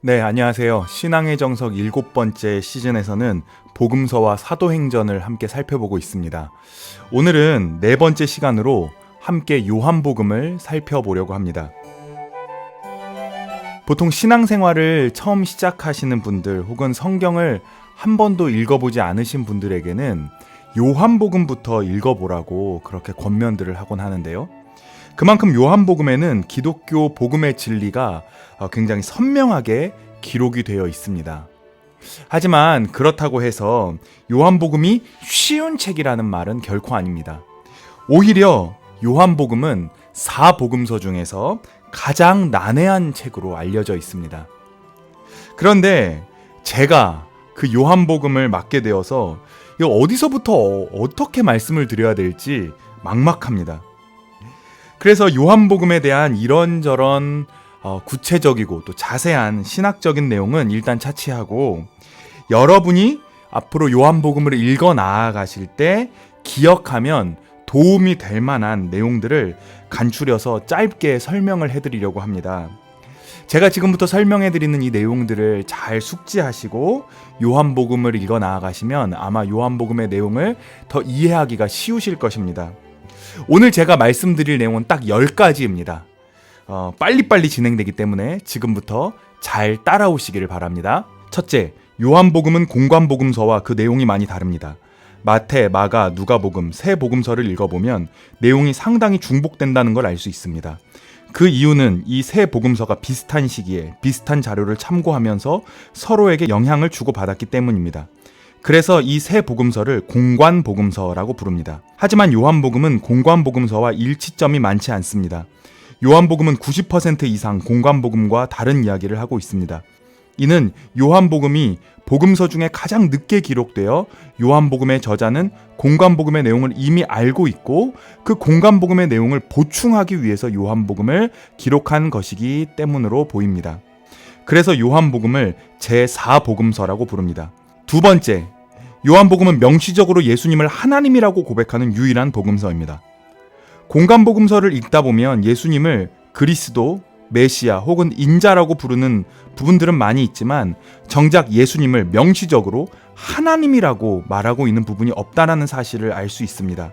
네, 안녕하세요. 신앙의 정석 7번째 시즌에서는 복음서와 사도행전을 함께 살펴보고 있습니다. 오늘은 4번째 시간으로 함께 요한복음을 살펴보려고 합니다. 보통 신앙생활을 처음 시작하시는 분들 혹은 성경을 한 번도 읽어보지 않으신 분들에게는 요한복음부터 읽어보라고 그렇게 권면들을 하곤 하는데요. 그만큼 요한복음에는 기독교 복음의 진리가 굉장히 선명하게 기록이 되어 있습니다. 하지만 그렇다고 해서 요한복음이 쉬운 책이라는 말은 결코 아닙니다. 오히려 요한복음은 4복음서 중에서 가장 난해한 책으로 알려져 있습니다. 그런데 제가 그 요한복음을 맡게 되어서 어디서부터 어떻게 말씀을 드려야 될지 막막합니다. 그래서 요한복음에 대한 이런저런 구체적이고 또 자세한 신학적인 내용은 일단 차치하고, 여러분이 앞으로 요한복음을 읽어 나아가실 때 기억하면 도움이 될 만한 내용들을 간추려서 짧게 설명을 해드리려고 합니다. 제가 지금부터 설명해드리는 이 내용들을 잘 숙지하시고 요한복음을 읽어 나아가시면 아마 요한복음의 내용을 더 이해하기가 쉬우실 것입니다. 오늘 제가 말씀드릴 내용은 딱 10가지입니다. 빨리빨리 진행되기 때문에 지금부터 잘 따라오시기를 바랍니다. 첫째, 요한복음은 공관복음서와 그 내용이 많이 다릅니다. 마태, 마가, 누가복음 세 복음서를 읽어보면 내용이 상당히 중복된다는 걸 알 수 있습니다. 그 이유는 이 세 복음서가 비슷한 시기에 비슷한 자료를 참고하면서 서로에게 영향을 주고받았기 때문입니다. 그래서 이 세 복음서를 공관복음서라고 부릅니다. 하지만 요한복음은 공관복음서와 일치점이 많지 않습니다. 요한복음은 90% 이상 공관복음과 다른 이야기를 하고 있습니다. 이는 요한복음이 복음서 중에 가장 늦게 기록되어 요한복음의 저자는 공관복음의 내용을 이미 알고 있고 그 공관복음의 내용을 보충하기 위해서 요한복음을 기록한 것이기 때문으로 보입니다. 그래서 요한복음을 제4복음서라고 부릅니다. 두 번째, 요한복음은 명시적으로 예수님을 하나님이라고 고백하는 유일한 복음서입니다. 공관복음서를 읽다 보면 예수님을 그리스도, 메시아 혹은 인자라고 부르는 부분들은 많이 있지만 정작 예수님을 명시적으로 하나님이라고 말하고 있는 부분이 없다는 사실을 알 수 있습니다.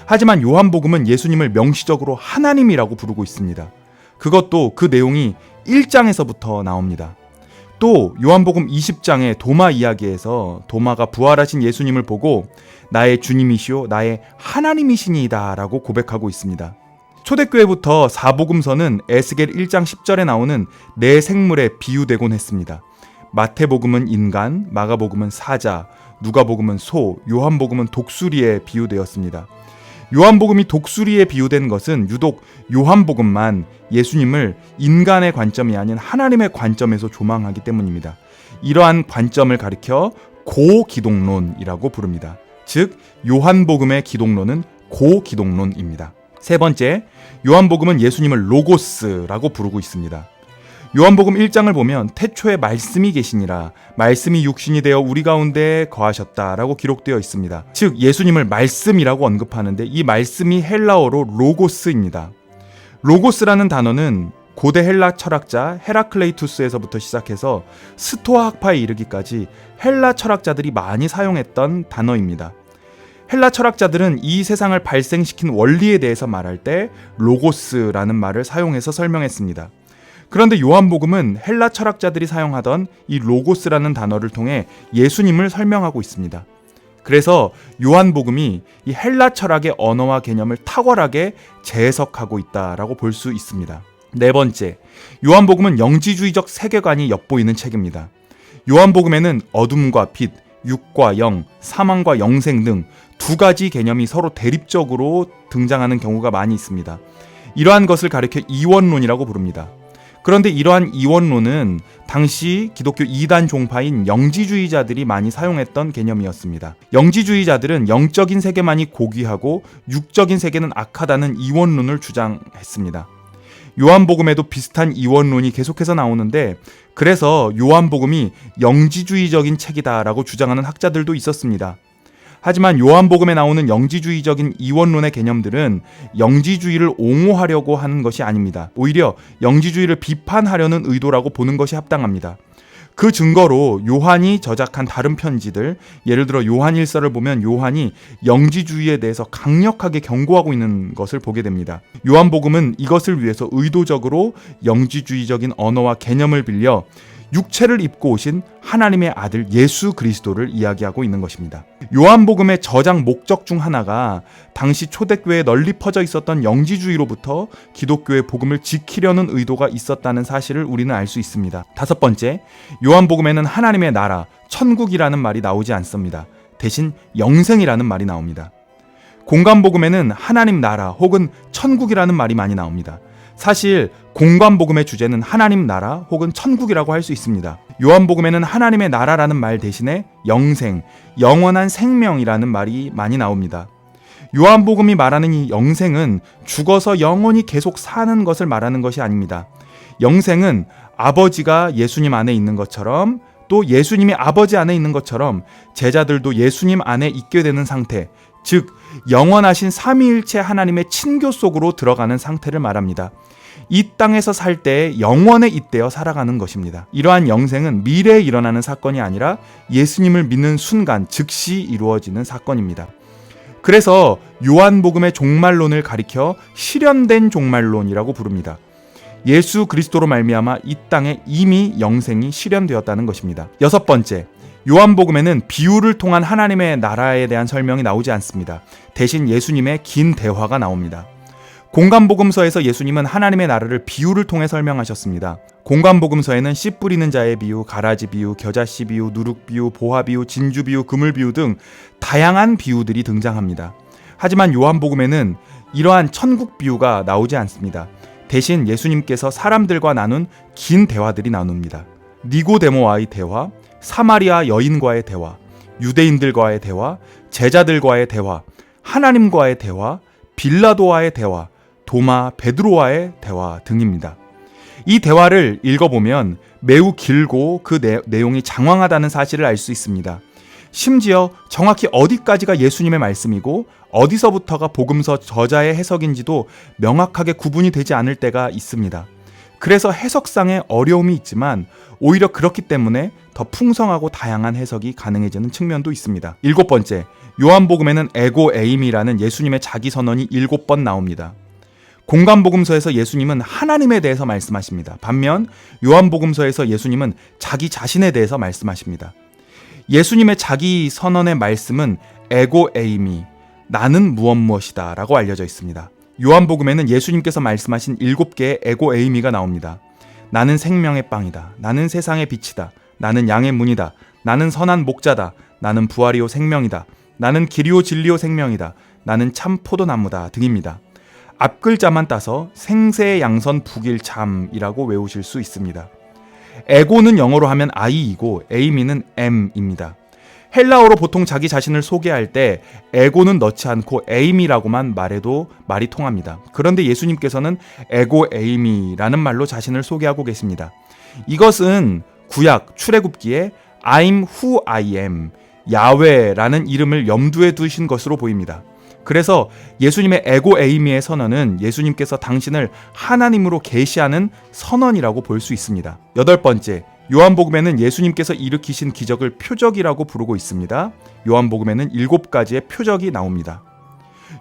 하지만 요한복음은 예수님을 명시적으로 하나님이라고 부르고 있습니다. 그것도 그 내용이 1장에서부터 나옵니다. 또 요한복음 20장의 도마 이야기에서 도마가 부활하신 예수님을 보고 나의 주님이시오 나의 하나님이시니이다 라고 고백하고 있습니다. 초대교회부터 사복음서는 에스겔 1장 10절에 나오는 네 생물에 비유되곤 했습니다. 마태복음은 인간, 마가복음은 사자, 누가복음은 소, 요한복음은 독수리에 비유되었습니다. 요한복음이 독수리에 비유된 것은 유독 요한복음만 예수님을 인간의 관점이 아닌 하나님의 관점에서 조망하기 때문입니다. 이러한 관점을 가리켜 고기독론이라고 부릅니다. 즉 요한복음의 기독론은 고기독론입니다. 세 번째, 요한복음은 예수님을 로고스라고 부르고 있습니다. 요한복음 1장을 보면 태초에 말씀이 계시니라 말씀이 육신이 되어 우리 가운데 거하셨다라고 기록되어 있습니다. 즉 예수님을 말씀이라고 언급하는데 이 말씀이 헬라어로 로고스입니다. 로고스라는 단어는 고대 헬라 철학자 헤라클레이투스에서부터 시작해서 스토아 학파에 이르기까지 헬라 철학자들이 많이 사용했던 단어입니다. 헬라 철학자들은 이 세상을 발생시킨 원리에 대해서 말할 때 로고스라는 말을 사용해서 설명했습니다. 그런데 요한복음은 헬라 철학자들이 사용하던 이 로고스라는 단어를 통해 예수님을 설명하고 있습니다. 그래서 요한복음이 이 헬라 철학의 언어와 개념을 탁월하게 재해석하고 있다라고 볼 수 있습니다. 네 번째, 요한복음은 영지주의적 세계관이 엿보이는 책입니다. 요한복음에는 어둠과 빛, 육과 영, 사망과 영생 등 두 가지 개념이 서로 대립적으로 등장하는 경우가 많이 있습니다. 이러한 것을 가리켜 이원론이라고 부릅니다. 그런데 이러한 이원론은 당시 기독교 2단 종파인 영지주의자들이 많이 사용했던 개념이었습니다. 영지주의자들은 영적인 세계만이 고귀하고 육적인 세계는 악하다는 이원론을 주장했습니다. 요한복음에도 비슷한 이원론이 계속해서 나오는데 그래서 요한복음이 영지주의적인 책이다라고 주장하는 학자들도 있었습니다. 하지만 요한복음에 나오는 영지주의적인 이원론의 개념들은 영지주의를 옹호하려고 하는 것이 아닙니다. 오히려 영지주의를 비판하려는 의도라고 보는 것이 합당합니다. 그 증거로 요한이 저작한 다른 편지들, 예를 들어 요한일서를 보면 요한이 영지주의에 대해서 강력하게 경고하고 있는 것을 보게 됩니다. 요한복음은 이것을 위해서 의도적으로 영지주의적인 언어와 개념을 빌려 육체를 입고 오신 하나님의 아들 예수 그리스도를 이야기하고 있는 것입니다. 요한복음의 저작 목적 중 하나가 당시 초대교회에 널리 퍼져 있었던 영지주의로부터 기독교의 복음을 지키려는 의도가 있었다는 사실을 우리는 알 수 있습니다. 다섯 번째, 요한복음에는 하나님의 나라, 천국이라는 말이 나오지 않습니다. 대신 영생이라는 말이 나옵니다. 공관복음에는 하나님 나라 혹은 천국이라는 말이 많이 나옵니다. 사실 공관복음의 주제는 하나님 나라 혹은 천국이라고 할 수 있습니다. 요한복음에는 하나님의 나라라는 말 대신에 영생, 영원한 생명이라는 말이 많이 나옵니다. 요한복음이 말하는 이 영생은 죽어서 영원히 계속 사는 것을 말하는 것이 아닙니다. 영생은 아버지가 예수님 안에 있는 것처럼, 또 예수님이 아버지 안에 있는 것처럼 제자들도 예수님 안에 있게 되는 상태, 즉 영원하신 삼위일체 하나님의 친교 속으로 들어가는 상태를 말합니다. 이 땅에서 살 때 영원에 잇대어 살아가는 것입니다. 이러한 영생은 미래에 일어나는 사건이 아니라 예수님을 믿는 순간 즉시 이루어지는 사건입니다. 그래서 요한복음의 종말론을 가리켜 실현된 종말론이라고 부릅니다. 예수 그리스도로 말미암아 이 땅에 이미 영생이 실현되었다는 것입니다. 여섯 번째, 요한복음에는 비유를 통한 하나님의 나라에 대한 설명이 나오지 않습니다. 대신 예수님의 긴 대화가 나옵니다. 공관복음서에서 예수님은 하나님의 나라를 비유를 통해 설명하셨습니다. 공관복음서에는 씨 뿌리는 자의 비유, 가라지 비유, 겨자씨 비유, 누룩 비유, 보화 비유, 진주 비유, 그물 비유 등 다양한 비유들이 등장합니다. 하지만 요한복음에는 이러한 천국 비유가 나오지 않습니다. 대신 예수님께서 사람들과 나눈 긴 대화들이 나눕니다. 니고데모와의 대화, 사마리아 여인과의 대화, 유대인들과의 대화, 제자들과의 대화, 하나님과의 대화, 빌라도와의 대화, 도마, 베드로와의 대화 등입니다. 이 대화를 읽어보면 매우 길고 그 내용이 장황하다는 사실을 알 수 있습니다. 심지어 정확히 어디까지가 예수님의 말씀이고 어디서부터가 복음서 저자의 해석인지도 명확하게 구분이 되지 않을 때가 있습니다. 그래서 해석상의 어려움이 있지만 오히려 그렇기 때문에 더 풍성하고 다양한 해석이 가능해지는 측면도 있습니다. 일곱 번째, 요한복음에는 에고 에임이라는 예수님의 자기 선언이 7번 나옵니다. 공관복음서에서 예수님은 하나님에 대해서 말씀하십니다. 반면 요한복음서에서 예수님은 자기 자신에 대해서 말씀하십니다. 예수님의 자기 선언의 말씀은 에고 에이미, 나는 무엇이다 라고 알려져 있습니다. 요한복음에는 예수님께서 말씀하신 7개의 에고 에이미가 나옵니다. 나는 생명의 빵이다. 나는 세상의 빛이다. 나는 양의 문이다. 나는 선한 목자다. 나는 부활이요 생명이다. 나는 길이요 진리요 생명이다. 나는 참 포도나무다 등입니다. 앞글자만 따서 생세 양선 북일참이라고 외우실 수 있습니다. 에고는 영어로 하면 I이고 에이미는 M입니다. 헬라어로 보통 자기 자신을 소개할 때 에고는 넣지 않고 에이미라고만 말해도 말이 통합니다. 그런데 예수님께서는 에고 에이미라는 말로 자신을 소개하고 계십니다. 이것은 구약 출애굽기에 I'm who I am, 야훼라는 이름을 염두에 두신 것으로 보입니다. 그래서 예수님의 에고 에이미의 선언은 예수님께서 당신을 하나님으로 계시하는 선언이라고 볼 수 있습니다. 여덟 번째, 요한복음에는 예수님께서 일으키신 기적을 표적이라고 부르고 있습니다. 요한복음에는 7가지의 표적이 나옵니다.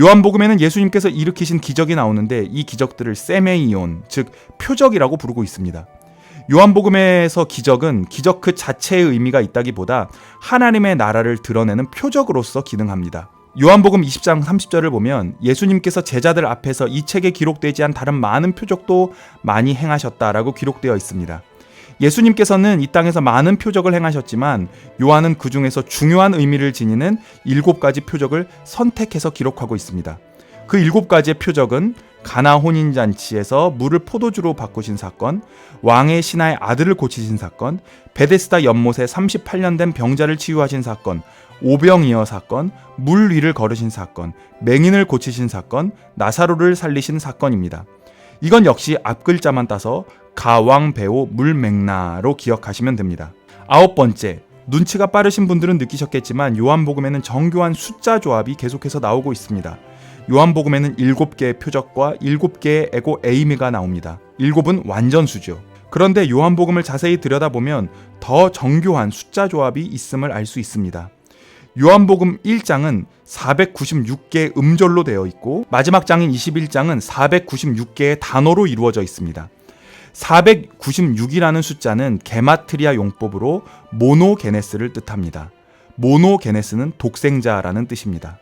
요한복음에는 예수님께서 일으키신 기적이 나오는데 이 기적들을 세메이온, 즉 표적이라고 부르고 있습니다. 요한복음에서 기적은 기적 그 자체의 의미가 있다기보다 하나님의 나라를 드러내는 표적으로서 기능합니다. 요한복음 20장 30절을 보면 예수님께서 제자들 앞에서 이 책에 기록되지 않은 다른 많은 표적도 많이 행하셨다라고 기록되어 있습니다. 예수님께서는 이 땅에서 많은 표적을 행하셨지만 요한은 그 중에서 중요한 의미를 지니는 7가지 표적을 선택해서 기록하고 있습니다. 그 7가지의 표적은 가나 혼인잔치에서 물을 포도주로 바꾸신 사건, 왕의 신하의 아들을 고치신 사건, 베데스다 연못에 38년 된 병자를 치유하신 사건, 오병이어 사건, 물 위를 걸으신 사건, 맹인을 고치신 사건, 나사로를 살리신 사건입니다. 이건 역시 앞글자만 따서 가왕배오 물맹나로 기억하시면 됩니다. 아홉 번째, 눈치가 빠르신 분들은 느끼셨겠지만 요한복음에는 정교한 숫자 조합이 계속해서 나오고 있습니다. 요한복음에는 7개의 표적과 7개의 에고 에이미가 나옵니다. 7은 완전수죠. 그런데 요한복음을 자세히 들여다보면 더 정교한 숫자 조합이 있음을 알 수 있습니다. 요한복음 1장은 496개의 음절로 되어 있고 마지막 장인 21장은 496개의 단어로 이루어져 있습니다. 496이라는 숫자는 게마트리아 용법으로 모노게네스를 뜻합니다. 모노게네스는 독생자라는 뜻입니다.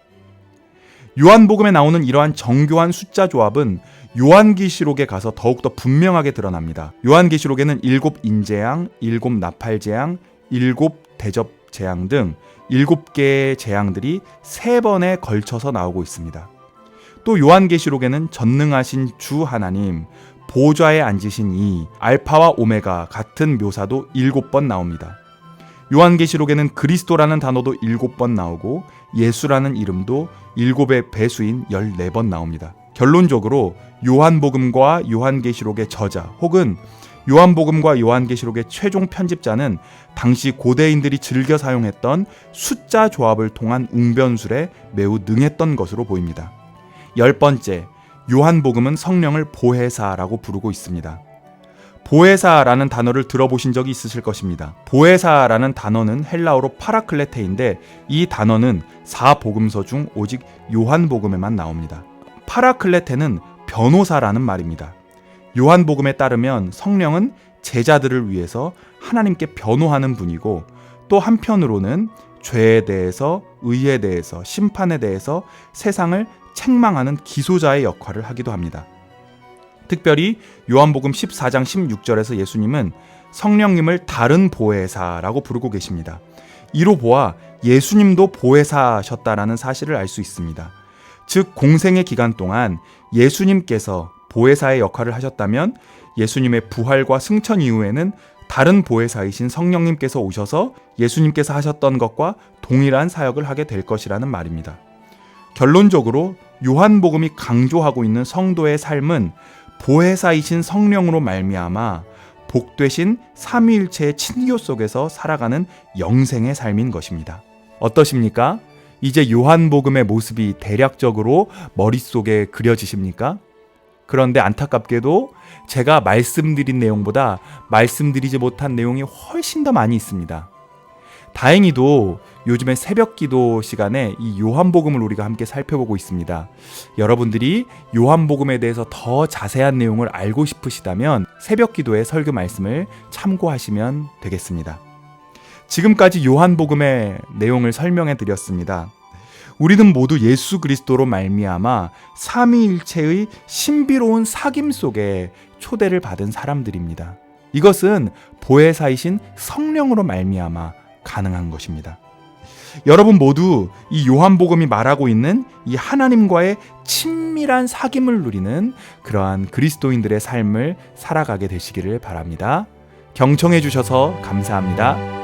요한복음에 나오는 이러한 정교한 숫자 조합은 요한계시록에 가서 더욱더 분명하게 드러납니다. 요한계시록에는 7 인재양, 7 나팔재양, 7 대접재양 등 7개의 재앙들이 3번에 걸쳐서 나오고 있습니다. 또 요한계시록에는 전능하신 주 하나님, 보좌에 앉으신 이 알파와 오메가 같은 묘사도 7번 나옵니다. 요한계시록에는 그리스도라는 단어도 7번 나오고 예수라는 이름도 7의 배수인 14번 나옵니다. 결론적으로 요한복음과 요한계시록의 저자 혹은 요한복음과 요한계시록의 최종 편집자는 당시 고대인들이 즐겨 사용했던 숫자 조합을 통한 웅변술에 매우 능했던 것으로 보입니다. 10번째, 요한복음은 성령을 보혜사라고 부르고 있습니다. 보혜사라는 단어를 들어보신 적이 있으실 것입니다. 보혜사라는 단어는 헬라어로 파라클레테인데 이 단어는 4복음서 중 오직 요한복음에만 나옵니다. 파라클레테는 변호사라는 말입니다. 요한복음에 따르면 성령은 제자들을 위해서 하나님께 변호하는 분이고 또 한편으로는 죄에 대해서, 의에 대해서, 심판에 대해서 세상을 책망하는 기소자의 역할을 하기도 합니다. 특별히 요한복음 14장 16절에서 예수님은 성령님을 다른 보혜사라고 부르고 계십니다. 이로 보아 예수님도 보혜사셨다라는 사실을 알 수 있습니다. 즉 공생의 기간 동안 예수님께서 보혜사의 역할을 하셨다면 예수님의 부활과 승천 이후에는 다른 보혜사이신 성령님께서 오셔서 예수님께서 하셨던 것과 동일한 사역을 하게 될 것이라는 말입니다. 결론적으로 요한복음이 강조하고 있는 성도의 삶은 보혜사이신 성령으로 말미암아 복되신 삼위일체의 친교 속에서 살아가는 영생의 삶인 것입니다. 어떠십니까? 이제 요한복음의 모습이 대략적으로 머릿속에 그려지십니까? 그런데 안타깝게도 제가 말씀드린 내용보다 말씀드리지 못한 내용이 훨씬 더 많이 있습니다. 다행히도 요즘에 새벽 기도 시간에 이 요한복음을 우리가 함께 살펴보고 있습니다. 여러분들이 요한복음에 대해서 더 자세한 내용을 알고 싶으시다면 새벽 기도의 설교 말씀을 참고하시면 되겠습니다. 지금까지 요한복음의 내용을 설명해 드렸습니다. 우리는 모두 예수 그리스도로 말미암아 삼위일체의 신비로운 사귐 속에 초대를 받은 사람들입니다. 이것은 보혜사이신 성령으로 말미암아 가능한 것입니다. 여러분 모두 이 요한복음이 말하고 있는 이 하나님과의 친밀한 사귐을 누리는 그러한 그리스도인들의 삶을 살아가게 되시기를 바랍니다. 경청해 주셔서 감사합니다.